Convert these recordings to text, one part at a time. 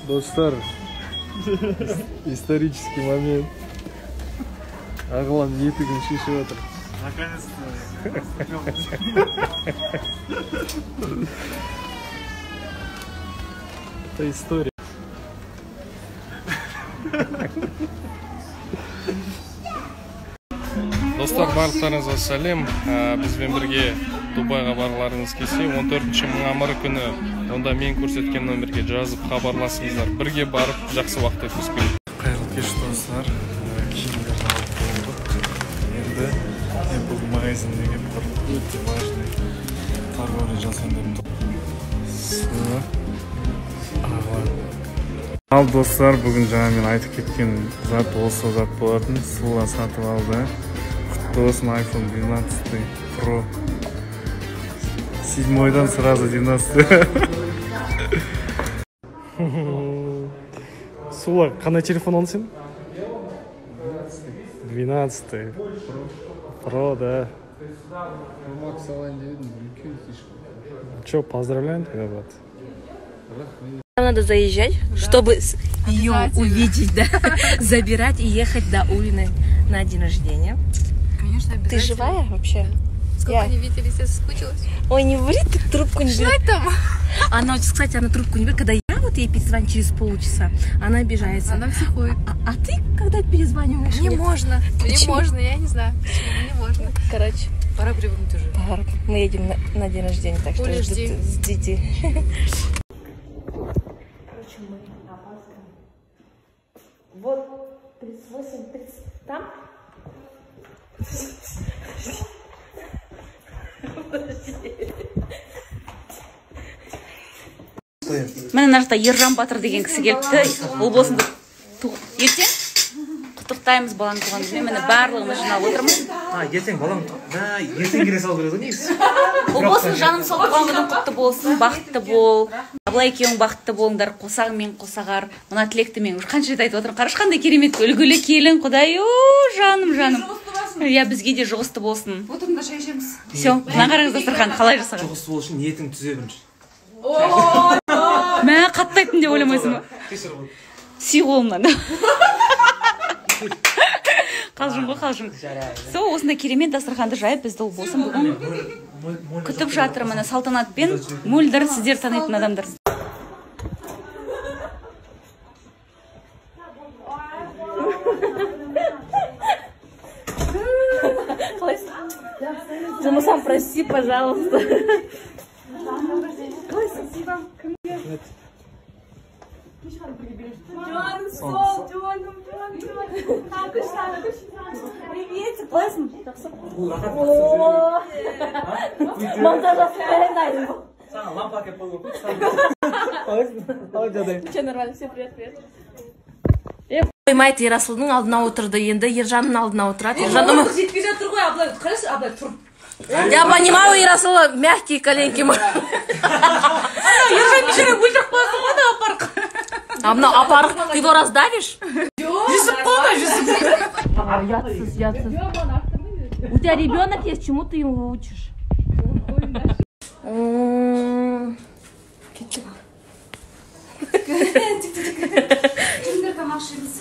Достар, исторический момент. Ағылан етігін шешіп отыр. Это история. Достар, барлықтарыңызға сәлем. Бізбен бірге Дубайға барғыларыңыз келсе, 14 мамыр күні онда мен көрсеткен номерге жазып хабарласыңыздар. Бірге барып, жақсы уақыт өткізіп. Қайырлы кеш достар. Киімдер алып болдық. Енді Apple магазинге бір өте важный торговля жасайын деп тұрмын. Ал достар, бүгін жаңа мен айтып кеткен зат осы зат болатын. Сұлла сатып алды. Құтты болсын iPhone 12 Pro. 7-дан сразу 12. Сұлла, қандай телефон алды сен? 12. Pro, да. Макс алайын дедім, үлкен фишка. Че, поздравляем тебя, брат. Надо заезжать, чтобы ее увидеть, да, забирать и ехать до Улины на день рождения. Конечно, обязательно. Ты живая вообще? Сколько не виделись, я соскучилась. Ой, не ври, ты трубку не берешь. Что там? Она, кстати, она трубку не берет. Когда я вот ей перезвоню через полчаса, она обижается. Она психует. А ты когда перезваниваешь? Не можно. Почему? Не можно, я не знаю. Почему не можно? Короче. Пора привыкнуть уже. Мы едем на день рождения, так что ждите. Короче, мы опаздываем. Вот 38, 30, там? Мен нарта Ержан Батыр деген кісі келіпті. Ол болсын ертең құттықтаймыз баланың туған күнімен. Мені барлығымыз жинап отырмыз. Ертең балаң ертең келе салу керек негізі. Ол болсын, жаным сол туған күнің құтты болсын, бақытты бол. Абылай екеуің бақытты болыңдар, қосағың мен қосағар. Мына тілекті мен қанша рет айтып отырмын. Қараш қандай керемет үлгілі келін, құдай, жаным. Я бізге де жұғысты болсын. Отырында шай ішеміз. Все, мына қараңыз дастархан қалай жасаған? Жұғысты болу үшін ниетің түзе бірінші. Мә, қатты айттым деп ойламайсың ба? Сүй қолымнан. Қалжың. Сол, осындай керемет дастарханды жайып бізді ол болсын бүгін күтіп жатыр. Міне салтанатпен мөлдір сіздер танитын адамдар. Жұмысам, прости, пожалуйста. Спасибо. Привет. Привет, классно. Монтаж дайын. Саған лампа әкеп қойып қойып. Все нормально, всем привет. Қоймайды, Ерасылдың алдына отырды, енді Ержанның алдына отырады. Жетпей жатыр ғой, Аблай тұр. Я понимаю, Ерасыл, мягкие коленки. Ержан бешері өлтіріп қойсын ғой, апарық. А мынау апарық, ты его раздавишь? Жүсіп қойма, жүсіп. Ятсыз. У тебя ребенок есть, чему ты его учишь? Kimdir тамашымыз.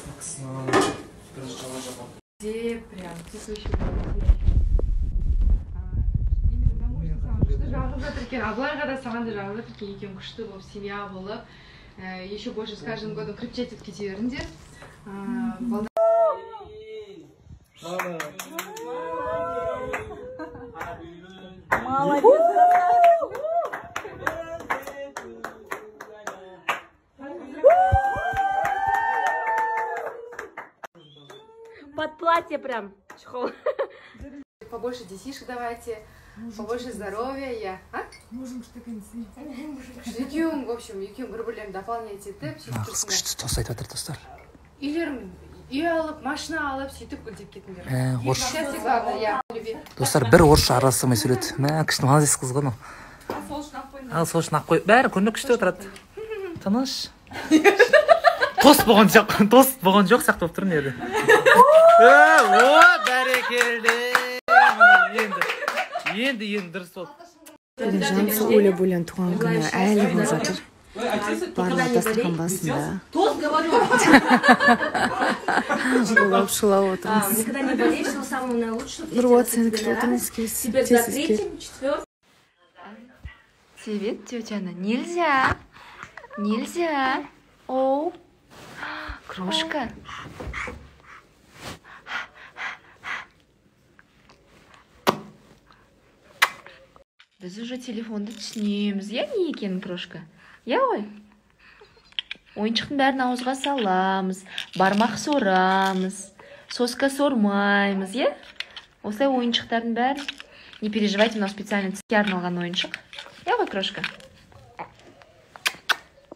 Где прям, жағып жатыр екен, Аблайға да саған да жағып жатыр екен, екеуің күшті болып, семья болып, еще больше с каждым годом крепче етіп кете беріңдер. Под платье прям. Чехол. Побольше детишек давайте, побольше здоровья. Можем что концы. Екеуің, в общем, екеуің бір-бірлерін дополнять етіп, Қыз күшті тост айтып жатыр достар. үйлерің үй алып, машина алып, сөйтіп гүлдеп кетіңдер. Орысша. Главное, я люби. Достар, бір орысша араласамай сөйледі. Мә, күшті молодец қыз ғой. Ал сол үшін ақ қой. Бәрі күні күшті отырады. Тыныш. Тост болған жоқ сияқты болып тұр не еді. Бәрекелді. Енді дұрыс болды. Жансыз Оля Болян туған күні әлі болып жатыр. барлығы дастархан басында шулап отырмыз. Никогда не болеешь, но самое наилучшее. Нұрболат, сені күтіп отырмыз. Теперь за третьим, четвертым. Привет, тетя Анна. Нельзя. Нельзя. О, крошка. Біз уже телефонды түсінеміз. Я не екенін, крошка? Я ғой? Ойыншықтың бәрін ауызға саламыз, бармақ сорамыз, соска сормаймыз, е? Осылай ойыншықтардың бәрін. Не переживайте, мынау специально тіске арналған ойыншық. Я ғой, крошка?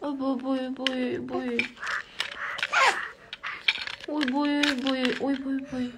Ой-бой-бой-бой. Ой-бой-бой-бой. Ой-бой-бой.